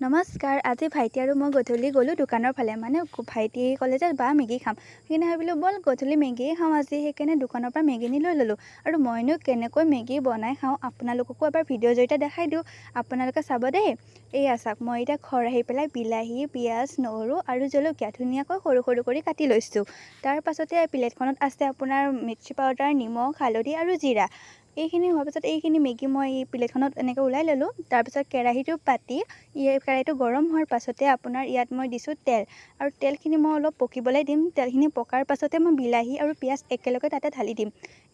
নমস্কাৰ। আজি ভাইটি আৰু মই গধূলি গ'লোঁ দোকানৰ ফালে। ভাইটিয়ে ক'লে যে বা মেগী খাম। সেইকাৰণে ভাবিলোঁ ব'ল গধূলি মেগীয়ে খাওঁ আজি। সেইকাৰণে দোকানৰ পৰা মেগী নি লৈ ল'লোঁ। আৰু মইনো কেনেকৈ মেগী বনাই খাওঁ আপোনালোককো এবাৰ ভিডিঅ'ৰ জৰিয়তে দেখাই দিওঁ। আপোনালোকে চাব দেই। এইয়া চাওক, মই এতিয়া খৰাহি পেলাই বিলাহী, পিঁয়াজ, নহৰু আৰু জলকীয়া ধুনীয়াকৈ সৰু সৰু কৰি কাটি লৈছোঁ। তাৰ পাছতে প্লেটখনত আছে আপোনাৰ মিৰ্চি পাউডাৰ, নিমখ, হালধি আৰু জিৰা। এইখিনি হোৱাৰ পাছত এইখিনি মেগী মই এই প্লেটখনত এনেকৈ ওলাই ল'লোঁ। তাৰপিছত কেৰাহীটো পাতি কেৰাহীটো গৰম হোৱাৰ পাছতে আপোনাৰ ইয়াত মই দিছোঁ তেল। আৰু তেলখিনি মই অলপ পকিবলৈ দিম। তেলখিনি পকাৰ পাছতে মই বিলাহী আৰু পিঁয়াজ একেলগে তাতে ঢালি দিম।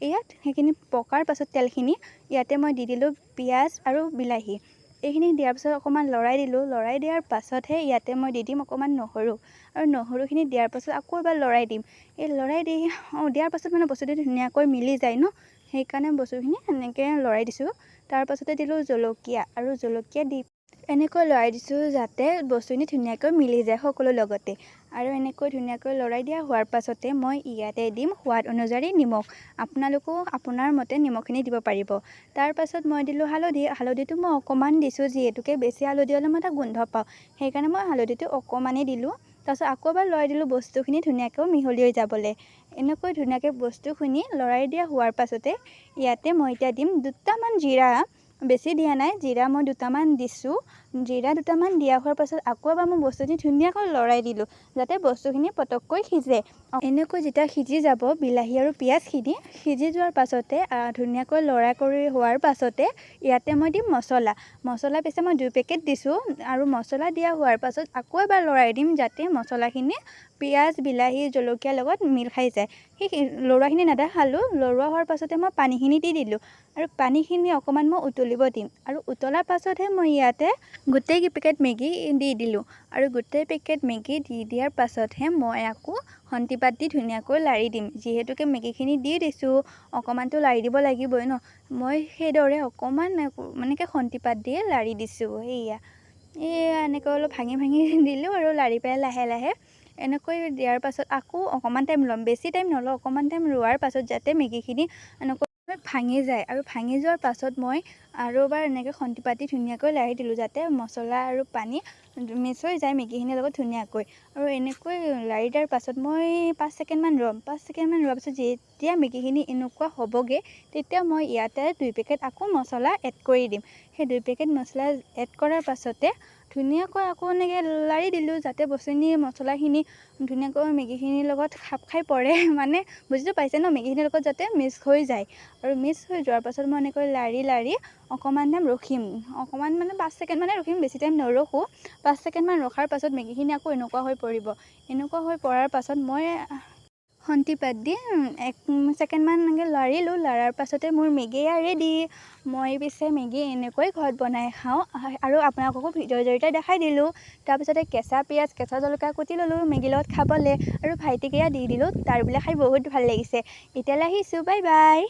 ইয়াত সেইখিনি পকাৰ পাছত তেলখিনি ইয়াতে মই দি দিলোঁ পিঁয়াজ আৰু বিলাহী। এইখিনি দিয়াৰ পাছত অকণমান লৰাই দিলোঁ। লৰাই দিয়াৰ পাছতহে ইয়াতে মই দি দিম অকণমান নহৰু। আৰু নহৰুখিনি দিয়াৰ পাছত আকৌ এবাৰ লৰাই দিম। এই লৰাই দিয়াৰ পাছত বস্তুটো ধুনীয়াকৈ মিলি যায় ন, সেইকাৰণে বস্তুখিনি এনেকৈ লৰাই দিছোঁ। তাৰ পাছতে দিলোঁ জলকীয়া আৰু জলকীয়া দি এনেকৈ লৰাই দিছোঁ যাতে বস্তুখিনি ধুনীয়াকৈ মিলি যায় সকলো লগতে। আৰু এনেকৈ ধুনীয়াকৈ লৰাই দিয়া হোৱাৰ পাছতে মই ইয়াতে দিম সোৱাদ অনুযায়ী নিমখ। আপোনালোকেও আপোনাৰ মতে নিমখখিনি দিব পাৰিব। তাৰ পাছত মই দিলোঁ হালধি। হালধিটো মই অকণমান দিছোঁ, যিহেতুকে বেছি হালধি হ'লে মই এটা গোন্ধ পাওঁ। সেইকাৰণে মই হালধিটো অকণমানেই দিলোঁ। তাৰপাছত আকৌ এবাৰ লৰাই দিলোঁ বস্তুখিনি ধুনীয়াকৈ মিহলি হৈ যাবলৈ। এনেকৈ ধুনীয়াকৈ বস্তুখিনি লৰাই দিয়া হোৱাৰ পাছতে ইয়াতে মই এতিয়া দিম দুটামান জিৰা। বেছি দিয়া নাই, জিৰা মই দুটামান দিছোঁ। জিৰা দুটামান দিয়া হোৱাৰ পাছত আকৌ এবাৰ মই বস্তুখিনি ধুনীয়াকৈ লৰাই দিলোঁ যাতে বস্তুখিনি পটককৈ সিজে। এনেকৈ যেতিয়া সিজি যাব বিলাহী আৰু পিঁয়াজখিনি, সিজি যোৱাৰ পাছতে ধুনীয়াকৈ লৰাই কৰি হোৱাৰ পাছতে ইয়াতে মই দিম মছলা পিছে মই 2 পেকেট দিছোঁ। আৰু মছলা দিয়া হোৱাৰ পাছত আকৌ এবাৰ লৰাই দিম যাতে মছলাখিনি পিঁয়াজ, বিলাহী, জলকীয়াৰ লগত মিল খাই যায়। সেই লৰোৱাখিনি নেদেখালোঁ। লৰোৱা হোৱাৰ পাছতে মই পানীখিনি দি দিলোঁ। আৰু পানীখিনি অকণমান মই উতলিব দিম। আৰু উতলাৰ পাছতহে মই ইয়াতে গোটেই পেকেট মেগী দি দিলোঁ। আৰু গোটেই পেকেট মেগী দি দিয়াৰ পাছতহে মই আকৌ খন্তি পাত দি ধুনীয়াকৈ লাৰি দিম। যিহেতুকে মেগীখিনি দি দিছোঁ অকণমানতো লাৰি দিব লাগিবই ন, মই সেইদৰে অকণমান খন্তি পাত দিয়ে লাৰি দিছোঁ। এয়া এনেকৈ অলপ ভাঙি ভাঙি দিলোঁ আৰু লাৰি পেলাই লাহে লাহে এনেকৈ দিয়াৰ পাছত আকৌ অকণমান টাইম ল'ম। বেছি টাইম নলওঁ, অকণমান টাইম ৰোৱাৰ পাছত যাতে মেগীখিনি এনেকৈ ভাঙি যায়। আৰু ভাঙি যোৱাৰ পাছত মই আৰু এবাৰ এনেকৈ খন্তি পাত দি ধুনীয়াকৈ লাৰি দিলোঁ যাতে মছলা আৰু পানী মিক্স হৈ যায় মেগীখিনিৰ লগত ধুনীয়াকৈ। আৰু এনেকৈ লাৰি দিয়াৰ পাছত মই 5 ছেকেণ্ডমান ৰ'ম। 5 ছেকেণ্ডমান ৰোৱাৰ পাছত যেতিয়া মেগীখিনি এনেকুৱা হ'বগৈ তেতিয়া মই ইয়াতে 2 পেকেট আকৌ মছলা এড কৰি দিম। সেই 2 পেকেট মছলা এড কৰাৰ পাছতে ধুনীয়াকৈ আকৌ এনেকৈ লাৰি দিলোঁ যাতে বস্তুখিনি মছলাখিনি ধুনীয়াকৈ মেগীখিনিৰ লগত খাপ খাই পৰে। বুজিটো পাইছে ন, মেগীখিনিৰ লগত যাতে মিক্স হৈ যায়। আৰু মিক্স হৈ যোৱাৰ পাছত মই এনেকৈ লাৰি অকণমান টাইম ৰখিম। 5 ছেকেণ্ডমানে ৰখিম, বেছি টাইম নৰখোঁ। 5 ছেকেণ্ডমান ৰখাৰ পাছত মেগীখিনি আকৌ এনেকুৱা হৈ পৰিব। এনেকুৱা হৈ পৰাৰ পাছত মই খন্তি পাত দি 1 ছেকেণ্ডমান এনেকৈ লাৰিলোঁ। লাৰাৰ পাছতে মোৰ মেগী ৰেডি। মই পিছে মেগী এনেকৈ ঘৰত বনাই খাওঁ আৰু আপোনালোককো ভিডিঅ'ৰ জৰিয়তে দেখাই দিলোঁ। তাৰপিছতে কেঁচা পিঁয়াজ, কেঁচা জলকীয়া কুটি ল'লোঁ মেগীৰ লগত খাবলৈ। আৰু ভাইটিক এয়া দি দিলোঁ, তাৰ বোলে খাই বহুত ভাল লাগিছে। এতিয়ালৈ আহিছোঁ, বাই বাই।